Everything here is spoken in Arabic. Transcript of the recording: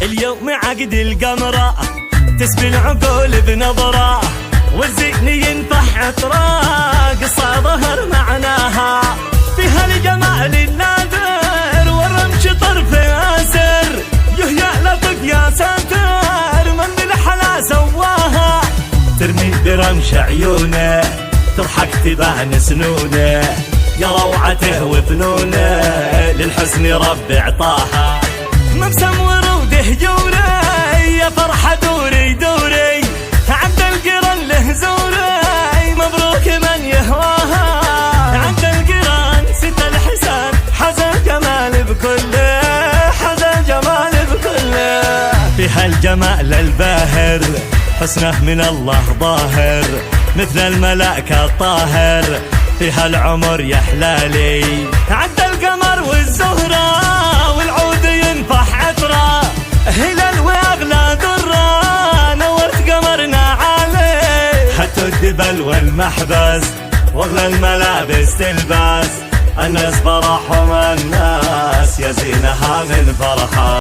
اليوم عقد القمرة تسبي العقول بنظرة، والزين ينفح عطرة قصة ظهر معناها، فيها الجمال النادر والرمش طرف ياسر، يهيأ لطف يا ساتر من بالحلا سواها، ترمي برمش عيونه تضحك تبان سنونه، يا روعته وفنونه للحسن رب عطاها، مبسم وروده جوري يا فرحة دوري دوري، عبد القرن له زوري مبروك من يهواها، عبد القرن ست الحسن حزن جمال بكله، حزن جمال بكله، فيها الجمال الباهر حسنه من الله ظاهر، مثل الملائكة الطاهر فيها العمر يا حلالي، عد القمر والزهرة والعود ينفح عطرة، هلال واغلى درة نورت قمرنا عالي، حتى الدبل والمحبس واغلى الملابس تلبس، الناس فرحهم الناس يا زينها من فرحة.